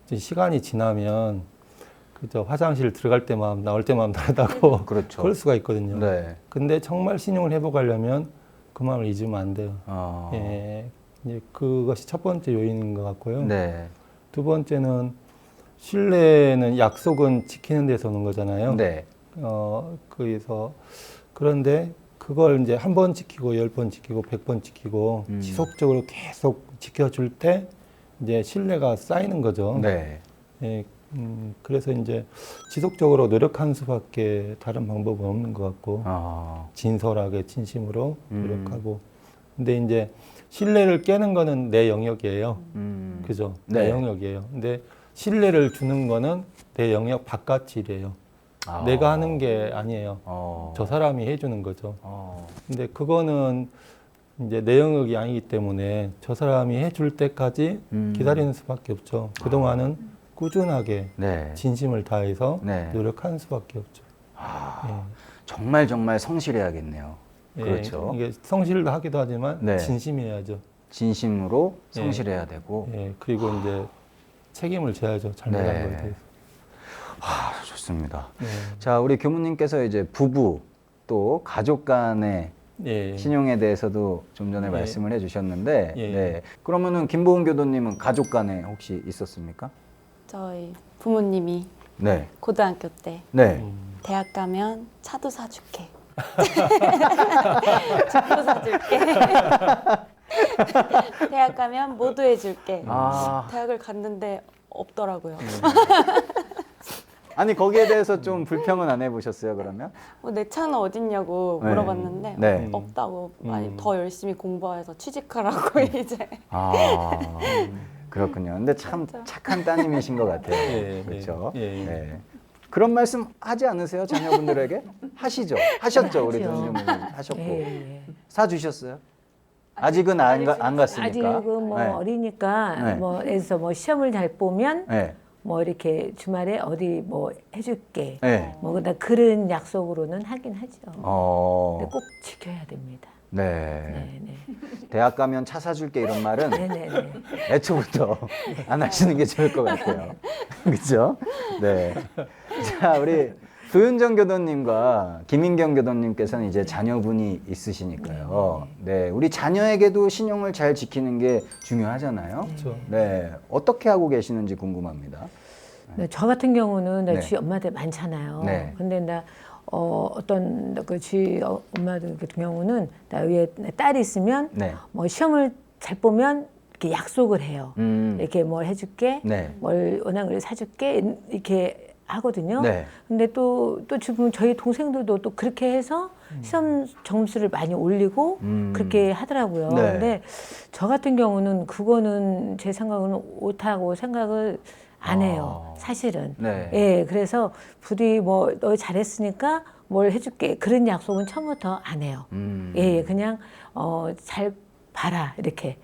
이제 시간이 지나면 그저 화장실 들어갈 때 마음 나올 때 마음 다르다고 그렇죠. 그럴 수가 있거든요. 네. 근데 정말 신용을 회복하려면 그 마음을 잊으면 안 돼요. 어. 예, 이제 그것이 첫 번째 요인인 것 같고요. 네. 두 번째는 신뢰는 약속은 지키는 데서 오는 거잖아요. 네. 그래서 그런데 그걸 이제 한 번 지키고 10번 지키고 100번 지키고 지속적으로 계속 지켜줄 때 이제 신뢰가 쌓이는 거죠. 네. 예, 그래서 이제 지속적으로 노력하는 수밖에 다른 방법은 없는 것 같고 진솔하게 진심으로 노력하고 근데 이제 신뢰를 깨는 거는 내 영역이에요. 그죠? 네. 내 영역이에요. 근데 신뢰를 주는 거는 내 영역 바깥 일이에요. 내가 하는 게 아니에요. 저 사람이 해주는 거죠. 근데 그거는 이제 내 영역이 아니기 때문에 저 사람이 해줄 때까지 기다리는 수밖에 없죠. 그동안은 꾸준하게 네. 진심을 다해서 네. 노력하는 수밖에 없죠. 정말 성실해야겠네요. 예, 그렇죠. 이게 성실도 하기도 하지만 네. 진심이어야죠. 진심으로 예. 성실해야 되고. 예, 그리고 이제 책임을 져야죠. 잘못한 네. 거에 대해서. 좋습니다. 네. 자, 우리 교무님께서 이제 부부 또 가족 간의 예. 신용에 대해서도 좀 전에 예. 말씀을 해주셨는데, 예. 네. 그러면은 김보은 교도님은 가족 간에 혹시 있었습니까? 저희 부모님이 네. 고등학교 때 네. 대학 가면 차도 사줄게. 집도 사줄게. 대학 가면 모두 해줄게. 대학을 갔는데 없더라고요. 아니 거기에 대해서 좀 불평은 안 해보셨어요 그러면? 내 차는 어딨냐고 네. 물어봤는데 네. 없다고 많이 더 열심히 공부해서 취직하라고 이제. 그렇군요. 근데 참 진짜. 착한 따님이신 것 같아요. 예, 그렇죠. 예, 예. 네. 그런 말씀 하지 않으세요 자녀분들에게? 하시죠. 하셨죠 우리 하죠. 교수님은 하셨고 예. 사주셨어요? 아직은 안 갔으니까. 아직은 뭐 네. 어리니까 네. 뭐 그래서 뭐 시험을 잘 보면 네. 뭐 이렇게 주말에 어디 뭐 해줄게. 네. 뭐 그다 그런 약속으로는 하긴 하죠. 근데 꼭 지켜야 됩니다. 네. 네, 네. 대학 가면 차 사줄게 이런 말은 네, 네, 네. 애초부터 안 하시는 게 좋을 것 같아요. 그렇죠? 네. 자, 우리 도윤정 교도님과 김인경 교도님께서는 이제 자녀분이 있으시니까요. 네, 우리 자녀에게도 신용을 잘 지키는 게 중요하잖아요. 그렇죠. 네, 어떻게 하고 계시는지 궁금합니다. 네, 저 같은 경우는 나 네. 주위 엄마들 많잖아요. 네. 근데 나 어떤 그 주위 엄마들 같은 경우는 나 위에 딸이 있으면 네, 뭐 시험을 잘 보면 이렇게 약속을 해요. 이렇게 뭘 해줄게, 네, 뭘 원하는 걸 사줄게 이렇게 하거든요. 네, 근데 또 지금 저희 동생들도 또 그렇게 해서 시험 점수를 많이 올리고 그렇게 하더라고요. 네. 근데 저 같은 경우는 그거는 제 생각은 옳다고 생각을 안 해요. 사실은. 네. 예, 그래서 부디 뭐 너 잘했으니까 뭘 해줄게 그런 약속은 처음부터 안 해요. 예, 그냥 잘 봐라 이렇게.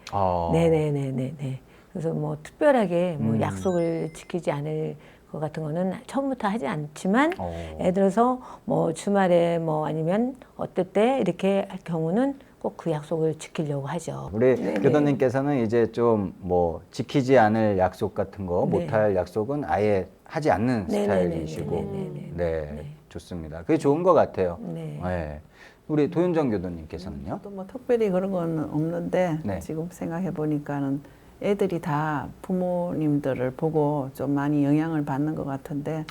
네네네네. 그래서 뭐 특별하게 뭐 약속을 지키지 않을 것 같은 거는 처음부터 하지 않지만 예를 들어서 뭐 주말에 뭐 아니면 어떨 때 이렇게 할 경우는 꼭 그 약속을 지키려고 하죠. 우리 네네. 교도님께서는 이제 좀 뭐 지키지 않을 약속 같은 거, 네. 못할 약속은 아예 하지 않는 네네네네네네. 스타일이시고, 네네. 네, 좋습니다. 그게 좋은 것 같아요. 네. 네. 우리 도윤정 교도님께서는요? 또 뭐 특별히 그런 건 없는데 네. 지금 생각해 보니까는 애들이 다 부모님들을 보고 좀 많이 영향을 받는 것 같은데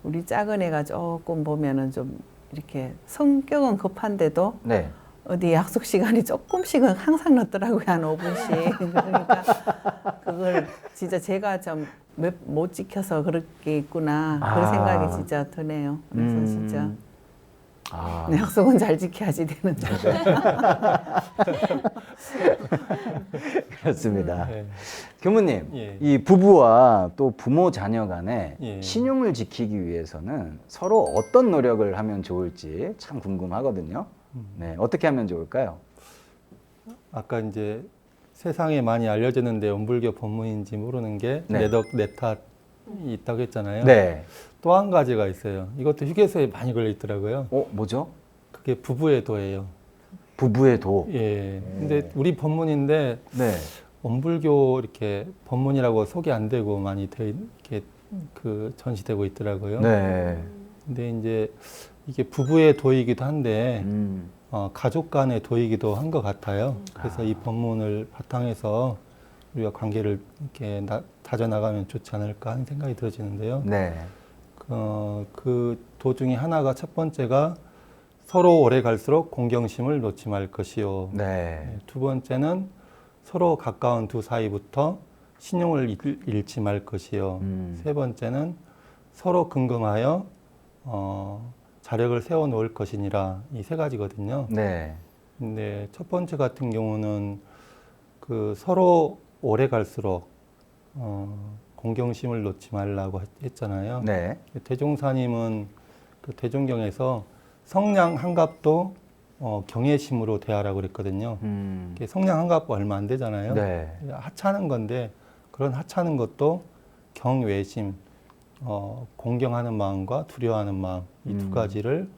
우리 작은 애가 조금 보면은 좀 이렇게 성격은 급한데도 네. 어디 약속 시간이 조금씩은 항상 늦더라고요. 한 5분씩. 그러니까 그걸 진짜 제가 좀 못 지켜서 그렇게 있구나. 그런 생각이 진짜 드네요. 그래서 진짜 내 약속은 잘 지켜야지 되는데. 그렇습니다. 네. 교무님, 예. 이 부부와 또 부모 자녀 간에 예. 신용을 지키기 위해서는 서로 어떤 노력을 하면 좋을지 참 궁금하거든요. 네, 어떻게 하면 좋을까요? 아까 이제 세상에 많이 알려졌는데 원불교 법문인지 모르는 게 네. 내덕 내탓이 있다고 했잖아요. 네. 또 한 가지가 있어요. 이것도 휴게소에 많이 걸려 있더라고요. 뭐죠? 그게 부부의 도예요. 부부의 도. 예. 근데 우리 법문인데 네. 원불교 이렇게 법문이라고 소개 안 되고 많이 이렇게 전시되고 있더라고요. 네. 근데 이제 이게 부부의 도이기도 한데 가족 간의 도이기도 한 것 같아요. 그래서 이 법문을 바탕해서 우리가 관계를 이렇게 다져나가면 좋지 않을까 하는 생각이 들어지는데요. 네. 그 도 중에 하나가 첫 번째가 서로 오래 갈수록 공경심을 놓지 말 것이요. 네. 두 번째는 서로 가까운 두 사이부터 신용을 잃지 말 것이요. 세 번째는 서로 긍긍하여 자력을 세워 놓을 것이니라. 이 세 가지거든요. 네. 근데 첫 번째 같은 경우는 그 서로 오래 갈수록 공경심을 놓지 말라고 했잖아요. 네. 대종사님은 그 대종경에서 성냥 한 갑도 경외심으로 대하라고 그랬거든요. 이게 성냥 한 갑 얼마 안 되잖아요. 네. 하찮은 건데 그런 하찮은 것도 경외심, 공경하는 마음과 두려워하는 마음 이 두 가지를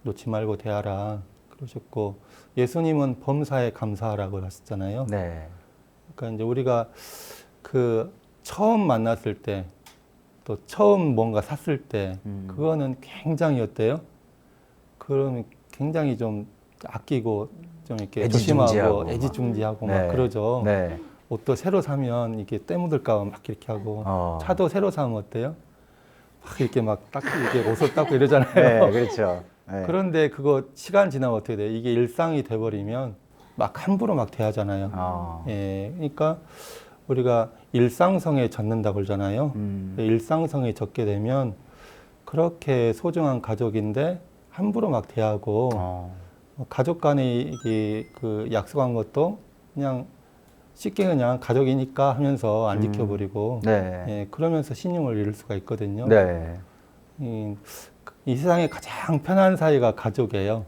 놓지 말고 대하라 그러셨고 예수님은 범사에 감사하라고 하셨잖아요. 네. 그러니까 이제 우리가 그 처음 만났을 때 또 처음 뭔가 샀을 때 그거는 굉장히 어때요? 그러면 굉장히 좀 아끼고 좀 이렇게 애지중지하고. 조심하고 애지중지하고 네. 막 그러죠. 네. 옷도 새로 사면 이게 때 묻을까 봐 막 이렇게 하고 차도 새로 사면 어때요? 막 이렇게 막 닦고 이렇게 옷을 닦고 이러잖아요. 네, 그렇죠. 네. 그런데 그거 시간 지나면 어떻게 돼요? 이게 일상이 돼버리면 막 함부로 막 대하잖아요. 예, 그러니까 우리가 일상성에 젖는다고 그러잖아요. 일상성에 젖게 되면 그렇게 소중한 가족인데 함부로 막 대하고 가족 간에 그 약속한 것도 그냥 쉽게 그냥 가족이니까 하면서 안 지켜버리고 네. 예, 그러면서 신용을 잃을 수가 있거든요. 네. 이 세상에 가장 편한 사이가 가족이에요.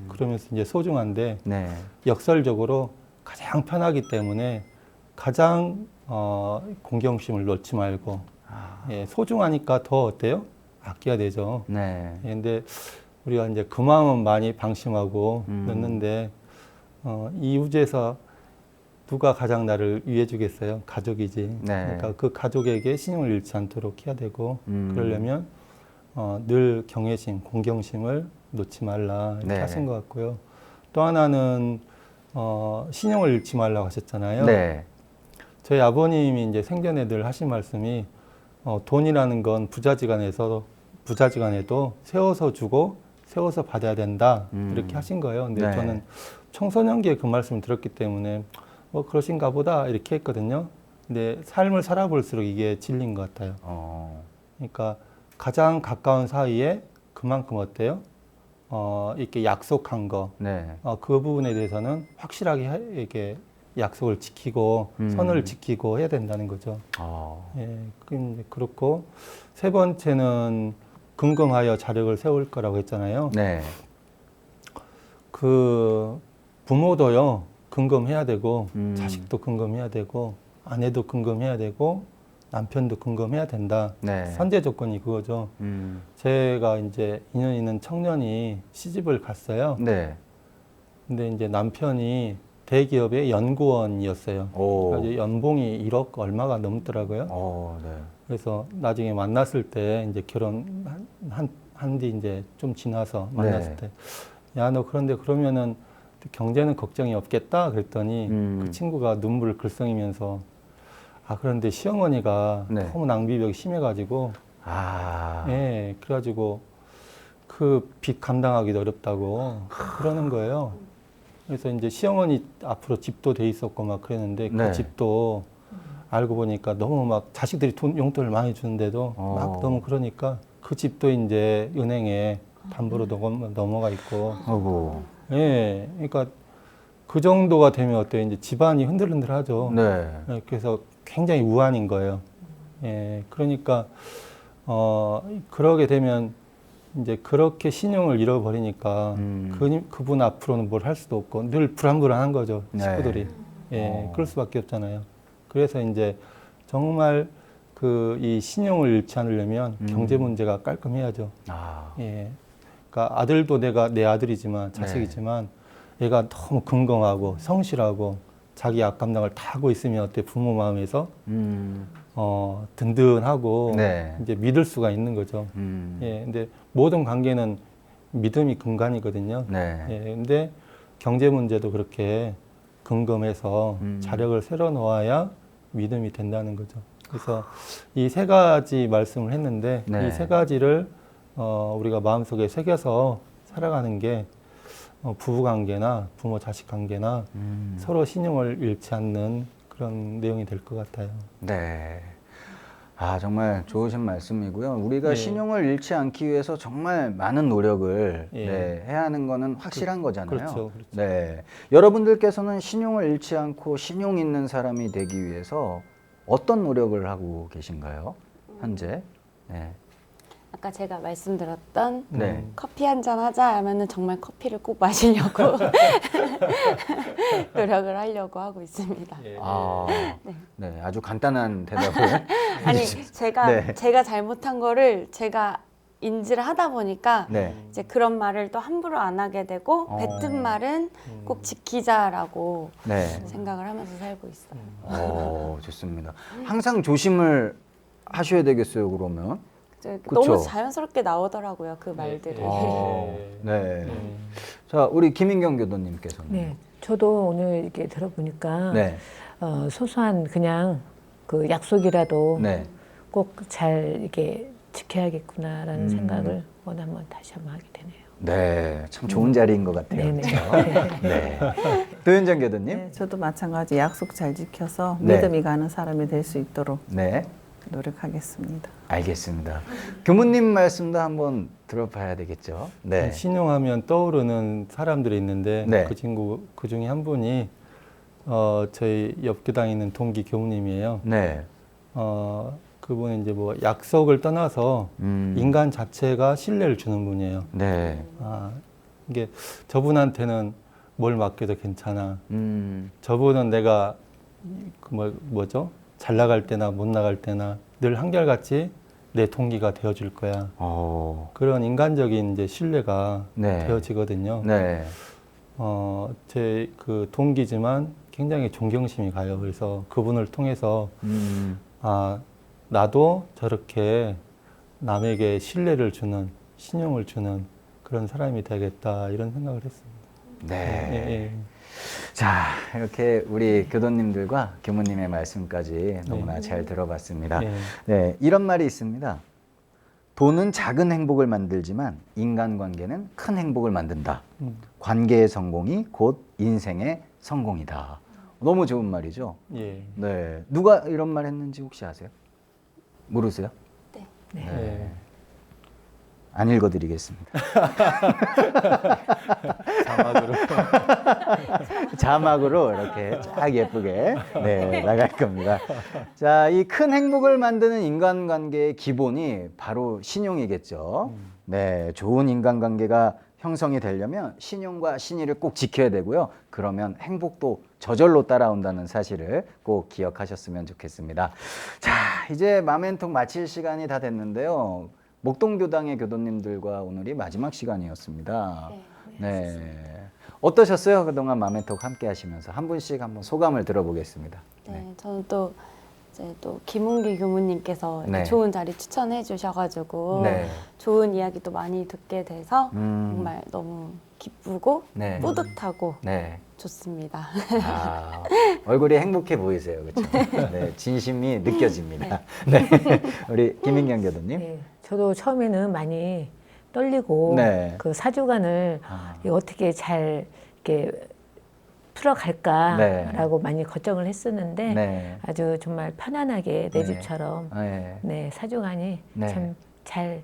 그러면서 이제 소중한데 네. 역설적으로 가장 편하기 때문에 가장 공경심을 놓지 말고 예, 소중하니까 더 어때요? 아껴야 되죠. 네. 예, 근데 우리가 이제 그 마음은 많이 방심하고 넣는데 이 우주에서 누가 가장 나를 위해 주겠어요? 가족이지. 네. 그러니까 그 가족에게 신용을 잃지 않도록 해야 되고 그러려면 늘 경외심, 공경심을 놓지 말라 이렇게 네. 하신 것 같고요. 또 하나는 신용을 잃지 말라고 하셨잖아요. 네. 저희 아버님이 이제 생전에 늘 하신 말씀이 돈이라는 건 부자지간에도 세워서 주고 세워서 받아야 된다 이렇게 하신 거예요. 근데 네. 저는 청소년기에 그 말씀을 들었기 때문에 뭐 그러신가 보다 이렇게 했거든요. 근데 삶을 살아볼수록 이게 진리인 것 같아요. 그러니까 가장 가까운 사이에 그만큼 어때요? 이렇게 약속한 거, 네. 그 부분에 대해서는 확실하게 이렇게 약속을 지키고 선을 지키고 해야 된다는 거죠. 예, 그렇고 세 번째는 근검하여 자력을 세울 거라고 했잖아요. 네. 그 부모도요 근검해야 되고 자식도 음. 근검해야 되고 아내도 근검해야 되고 남편도 근검해야 된다. 네. 선제 조건이 그거죠. 제가 이제 인연 있는 청년이 시집을 갔어요. 네. 근데 이제 남편이 대기업의 연구원이었어요. 오. 그래서 연봉이 1억 얼마가 넘더라고요. 네. 그래서 나중에 만났을 때 이제 한 뒤 이제 좀 지나서 만났을 때, 야, 너 그런데 그러면은 경제는 걱정이 없겠다 그랬더니 그 친구가 눈물을 글썽이면서 그런데 시어머니가 네. 너무 낭비벽이 심해가지고 예, 그래가지고 그 빚 감당하기도 어렵다고 그러는 거예요. 그래서 이제 시어머니 앞으로 집도 돼 있었고 막 그랬는데 그 네. 집도 알고 보니까 너무 막 자식들이 용돈을 많이 주는데도 막 너무 그러니까 그 집도 이제 은행에 담보로 넘어가 있고. 아이고. 예, 그러니까 그 정도가 되면 어때요? 이제 집안이 흔들흔들하죠. 네. 예, 그래서 굉장히 우환인 거예요. 예, 그러니까 그러게 되면 이제 그렇게 신용을 잃어버리니까 그분 앞으로는 뭘 할 수도 없고 늘 불안불안한 거죠. 네. 식구들이. 예, 그럴 수밖에 없잖아요. 그래서 이제 정말 이 신용을 잃지 않으려면 경제 문제가 깔끔해야죠. 예, 그러니까 아들도 내 아들이지만 자식이지만 얘가 너무 긍정하고 성실하고 자기 앞감당을 다 하고 있으면 어때 부모 마음에서 든든하고 네. 이제 믿을 수가 있는 거죠. 예, 근데 모든 관계는 믿음이 근간이거든요. 네. 예, 근데 경제 문제도 그렇게 근검해서 자력을 세워 놓아야 믿음이 된다는 거죠. 그래서 이 세 가지 말씀을 했는데 네. 이 세 가지를 우리가 마음속에 새겨서 살아가는 게 부부 관계나 부모 자식 관계나 서로 신용을 잃지 않는 그런 내용이 될 것 같아요. 네. 정말 좋으신 말씀이고요. 우리가 네. 신용을 잃지 않기 위해서 정말 많은 노력을 예. 네, 해야 하는 거는 확실한 거잖아요. 그렇죠. 네. 여러분들께서는 신용을 잃지 않고 신용 있는 사람이 되기 위해서 어떤 노력을 하고 계신가요? 현재? 네. 아까 제가 말씀드렸던 네. 커피 한 잔 하자 하면은 정말 커피를 꼭 마시려고 노력을 하려고 하고 있습니다. 네. 아주 간단한 대답을. 아니 제가 네. 제가 잘못한 거를 제가 인지를 하다 보니까 네. 이제 그런 말을 또 함부로 안 하게 되고 뱉은 말은 꼭 지키자라고 네. 생각을 하면서 살고 있어요. 좋습니다. 항상 조심을 하셔야 되겠어요, 그러면. 그쵸? 너무 자연스럽게 나오더라고요, 그 말들이. 네. 자, 우리 김인경 교도님께서는. 네, 저도 오늘 이렇게 들어보니까 네. 소소한 그냥 그 약속이라도 네. 꼭 잘 이렇게 지켜야겠구나라는 생각을 오늘 한번 다시 한번 하게 되네요. 네, 참 좋은 자리인 것 같아요. 네네. 그렇죠? 네. 도현정 교도님. 네, 저도 마찬가지 약속 잘 지켜서 네. 믿음이 가는 사람이 될 수 있도록 네, 노력하겠습니다. 알겠습니다. 교무님 말씀도 한번 들어봐야 되겠죠. 네. 신용하면 떠오르는 사람들이 있는데 네. 그 중에 한 분이 저희 옆 교당에 있는 동기 교무님이에요. 네. 그분은 이제 뭐 약속을 떠나서 인간 자체가 신뢰를 주는 분이에요. 네. 이게 저분한테는 뭘 맡겨도 괜찮아. 음. 저분은 내가 뭐죠? 잘 나갈 때나 못 나갈 때나 늘 한결같이 내 동기가 되어줄 거야. 그런 인간적인 이제 신뢰가 네. 되어지거든요. 네. 제 그 동기지만 굉장히 존경심이 가요. 그래서 그분을 통해서 나도 저렇게 남에게 신뢰를 주는, 신용을 주는 그런 사람이 되겠다 이런 생각을 했습니다. 네. 예, 예. 자, 이렇게 우리 교도님들과 교무님의 말씀까지 너무나 잘 들어봤습니다. 예. 네, 이런 말이 있습니다. 돈은 작은 행복을 만들지만 인간관계는 큰 행복을 만든다. 관계의 성공이 곧 인생의 성공이다. 너무 좋은 말이죠. 예. 네, 누가 이런 말 했는지 혹시 아세요? 모르세요? 네. 네. 안 읽어드리겠습니다. 자막으로. 자막으로 이렇게 쫙 예쁘게 네, 나갈 겁니다. 자, 이 큰 행복을 만드는 인간관계의 기본이 바로 신용이겠죠. 네, 좋은 인간관계가 형성이 되려면 신용과 신의를 꼭 지켜야 되고요. 그러면 행복도 저절로 따라온다는 사실을 꼭 기억하셨으면 좋겠습니다. 자, 이제 마멘톡 마칠 시간이 다 됐는데요. 목동교당의 교도님들과 오늘이 마지막 시간이었습니다. 네. 어떠셨어요? 그동안 마멘톡 함께 하시면서 한 분씩 한번 소감을 들어보겠습니다. 네, 저는 또 이제 또 김은기 교무님께서 이렇게 네. 좋은 자리 추천해 주셔가지고 네. 좋은 이야기도 많이 듣게 돼서 음. 정말 너무 기쁘고 네. 뿌듯하고 네. 좋습니다. 아, 얼굴이 행복해 보이세요. 그렇죠? 네, 진심이 느껴집니다. 네. 우리 김인경 교도님. 네, 저도 처음에는 많이 떨리고 네. 그 사주관을 아. 이거 어떻게 잘 이렇게 풀어갈까라고 많이 걱정을 했었는데 네. 아주 정말 편안하게 내 네. 집처럼 네. 네, 사주관이 네. 참 잘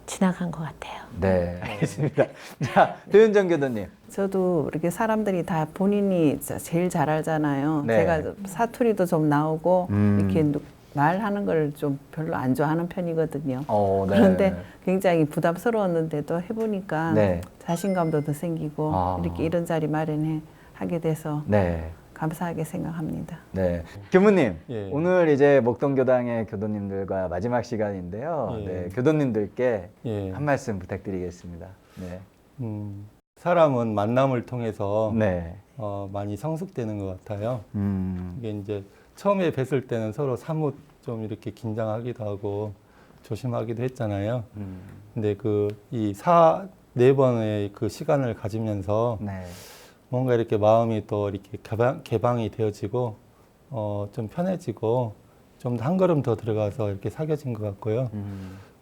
지나간 것 같아요. 네, 알겠습니다. 자, 도윤정 교도님. 저도 이렇게 사람들이 다 본인이 제일 잘 알잖아요. 네. 제가 사투리도 좀 나오고 이렇게 말하는 걸 좀 별로 안 좋아하는 편이거든요. 네. 그런데 굉장히 부담스러웠는데도 해보니까 네. 자신감도 더 생기고 아. 이렇게 이런 자리 하게 돼서 네. 감사하게 생각합니다. 네. 교무님, 예. 오늘 이제 목동교당의 교도님들과 마지막 시간인데요. 예. 네, 교도님들께 예. 한 말씀 부탁드리겠습니다. 네. 사람은 만남을 통해서 네. 많이 성숙되는 것 같아요. 음. 이게 이제 처음에 뵀을 때는 서로 사뭇 좀 이렇게 긴장하기도 하고 조심하기도 했잖아요. 근데 네 번의 그 시간을 가지면서 네. 뭔가 이렇게 마음이 또 이렇게 개방이 되어지고 좀 편해지고 좀 한 걸음 더 들어가서 이렇게 사귀어진 것 같고요.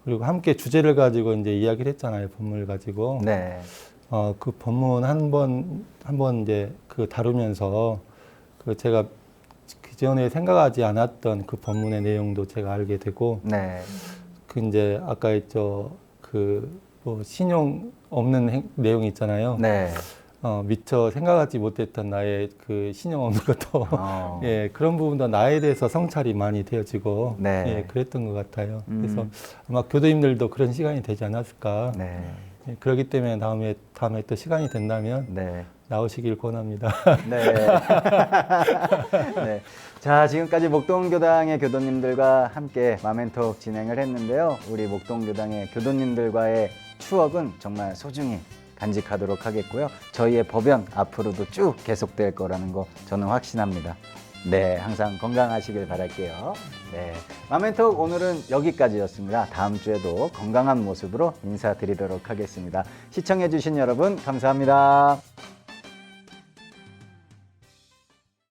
그리고 함께 주제를 가지고 이제 이야기를 했잖아요. 본문을 가지고. 네. 그 본문 한 번 이제 그 다루면서 그 제가 그전에 생각하지 않았던 그 본문의 내용도 제가 알게 되고 네. 그 이제 아까 있죠. 뭐 신용 없는 내용 있잖아요. 네. 미처 생각하지 못했던 나의 그 신용 없는 것도 예, 그런 부분도 나에 대해서 성찰이 많이 되어지고 네. 예, 그랬던 것 같아요. 그래서 아마 교도님들도 그런 시간이 되지 않았을까. 네. 예, 그렇기 때문에 다음에 또 시간이 된다면 네. 나오시길 권합니다. 네. 네. 자, 지금까지 목동교당의 교도님들과 함께 마멘톡 진행을 했는데요. 우리 목동교당의 교도님들과의 추억은 정말 소중히 간직하도록 하겠고요. 저희의 법연 앞으로도 쭉 계속될 거라는 거 저는 확신합니다. 네, 항상 건강하시길 바랄게요. 네, 마멘톡 오늘은 여기까지였습니다. 다음 주에도 건강한 모습으로 인사드리도록 하겠습니다. 시청해주신 여러분 감사합니다.